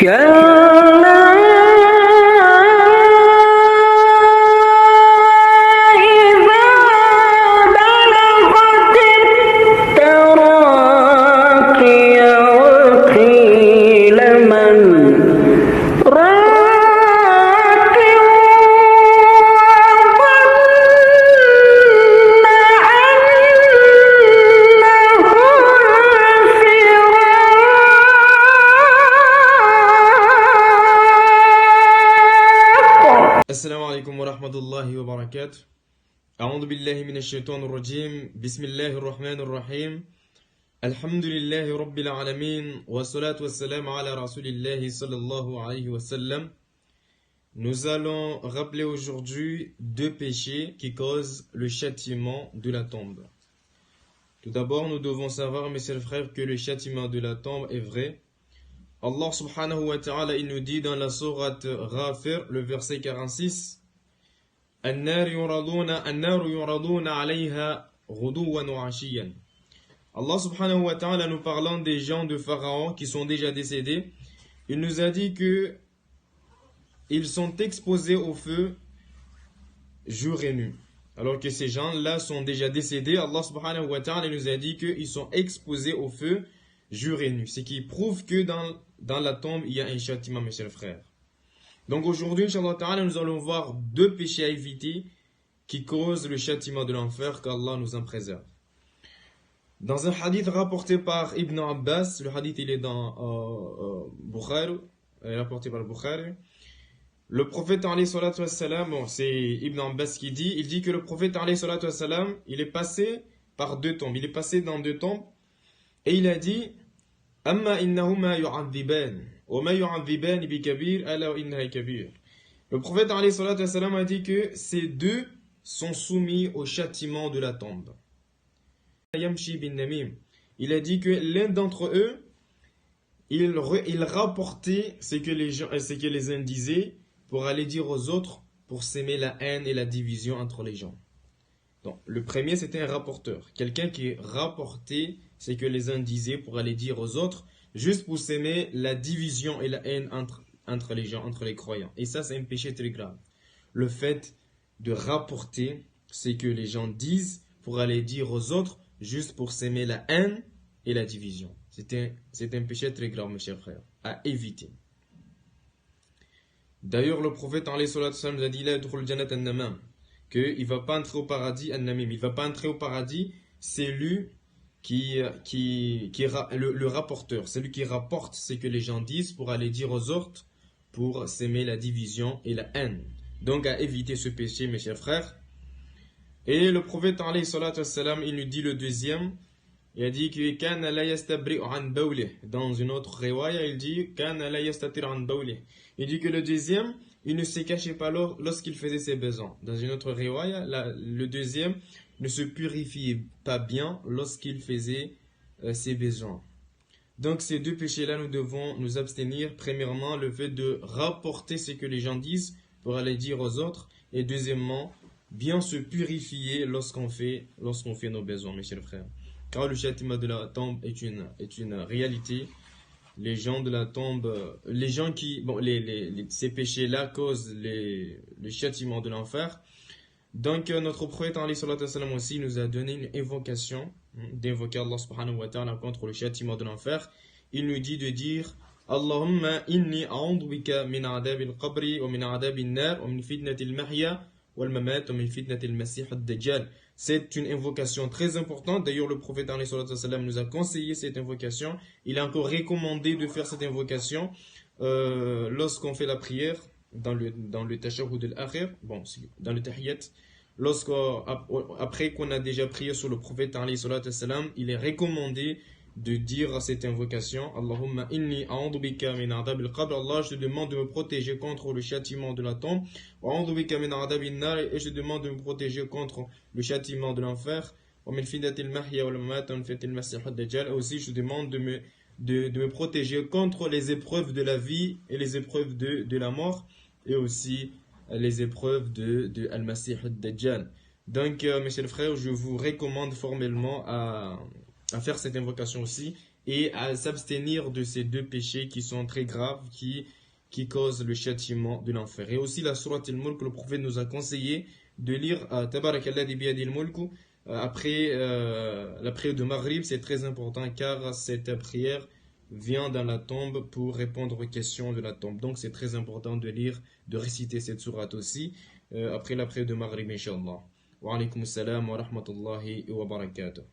كلا إذا بلغت التراقي وقيل من راق السلام عليكم ورحمة الله وبركاته. أعوذ بالله من الشيطان الرجيم. بسم الله الرحمن الرحيم. الحمد لله رب العالمين والصلاة والسلام على رسول الله صلى الله عليه وسلم. Nous allons rappeler aujourd'hui deux péchés qui causent le châtiment de la tombe. Tout d'abord, nous devons savoir, mes chers frères, que le châtiment de la tombe est vrai. Allah subhanahu wa ta'ala, il nous dit dans la sourate Ghafir, le verset 46, النار يعرضون عليها غدوا وعشيا. Allah subhanahu wa ta'ala, nous parlant des gens de Pharaon qui sont déjà décédés, il nous a dit que ils sont exposés au feu jour et nuit. Alors que ces gens-là sont déjà décédés, Allah subhanahu wa ta'ala nous a dit qu'ils sont exposés au feu jour et nuit. Ce qui prouve que dans la tombe, il y a un châtiment, mes chers frères. Donc aujourd'hui, Inch'Allah ta'ala, nous allons voir deux péchés à éviter qui causent le châtiment de l'enfer, qu'Allah nous en préserve. Dans un hadith rapporté par Ibn Abbas, le hadith il est dans Bukhari, rapporté par Bukhari, le prophète alayhi salatu wassalam, bon, c'est Ibn Abbas qui dit, il dit que le prophète alayhi salatu wassalam, il est passé par deux tombes, il est passé dans deux tombes, et il a dit, Amma innahuma yu'adhiban, wa ma yu'adhiban bi kabir, ala wa innaha kabir. Le prophète alayhi salatu wassalam a dit que ces deux sont soumis au châtiment de la tombe. Yamshi bin Namim, il a dit que l'un d'entre eux, il rapportait ce que les uns disaient pour aller dire aux autres, pour s'aimer la haine et la division entre les gens. Donc, le premier, c'était un rapporteur. Quelqu'un qui rapportait ce que les uns disaient pour aller dire aux autres, juste pour s'aimer la division et la haine entre les gens, entre les croyants. Et ça, c'est un péché très grave. Le fait de rapporter ce que les gens disent pour aller dire aux autres, juste pour s'aimer la haine et la division. C'est un péché très grave, mes chers frères, à éviter. D'ailleurs, le prophète alayhi salatu wassalam nous a dit, qu'il ne va pas entrer au paradis, il ne va pas entrer au paradis, c'est lui le rapporteur, c'est lui qui rapporte ce que les gens disent pour aller dire aux autres, pour s'aimer la division et la haine. Donc à éviter ce péché, mes chers frères. Et le prophète alayhi salatu wassalam, il nous dit le deuxième, il a dit que kana la yastabri'u an bawlih. Dans une autre riwaya, il dit kana la yastatir an bawlih. Il dit que le deuxième, il ne se cachait pas lorsqu'il faisait ses besoins. Dans une autre riwaya, le deuxième ne se purifiait pas bien lorsqu'il faisait ses besoins. Donc ces deux péchés-là, nous devons nous abstenir. Premièrement, le fait de rapporter ce que les gens disent pour aller dire aux autres. Et deuxièmement, bien se purifier lorsqu'on fait nos besoins, mes chers frères. Car le châtiment de la tombe est une réalité. Les gens de la tombe, les gens qui, bon, ces péchés-là causent le châtiment de l'enfer. Donc notre prophète alayhi salatu wassalam aussi nous a donné une invocation, d'invoquer Allah subhanahu wa ta'ala contre le châtiment de l'enfer. Il nous dit de dire Allahumma inni a'udhu bika min adabil qabri wa min adabil nar wa min fitnatil mahya wal mamat wa min fitnatil masih ad-dajjal. C'est une invocation très importante. D'ailleurs, le prophète alayhi salatu wassalam nous a conseillé cette invocation. Il a encore recommandé de faire cette invocation lorsqu'on fait la prière dans le tashahhud al-akhir, bon, dans le tahiyyat. Après qu'on a déjà prié sur le prophète alayhi salatu wassalam, il est recommandé de dire cette invocation Allahumma inni a'udhu bika min adabil qabr. Allah, je te demande de me protéger contre le châtiment de la tombe. Wa a'udhu bika min adabil nar, et je te demande de me protéger contre le châtiment de l'enfer. Wa min fitnatil mahya wal mamat wa min fitnatil masih ad-dajjal. Aussi, je te demande de me protéger contre les épreuves de la vie et les épreuves de la mort, et aussi les épreuves de Al-Masih ad-Dajjal. Donc, mes chers frères, je vous recommande formellement à faire cette invocation aussi et à s'abstenir de ces deux péchés qui sont très graves, qui causent le châtiment de l'enfer. Et aussi la sourate al-Mulk, le prophète nous a conseillé de lire Tabarakalladhi biyadil mulku après la prière de Maghrib. C'est très important car cette prière vient dans la tombe pour répondre aux questions de la tombe. Donc c'est très important de lire, de réciter cette sourate aussi après la prière de Maghrib, Inch'Allah. Wa alaykum salam wa rahmatullahi wa barakatuh.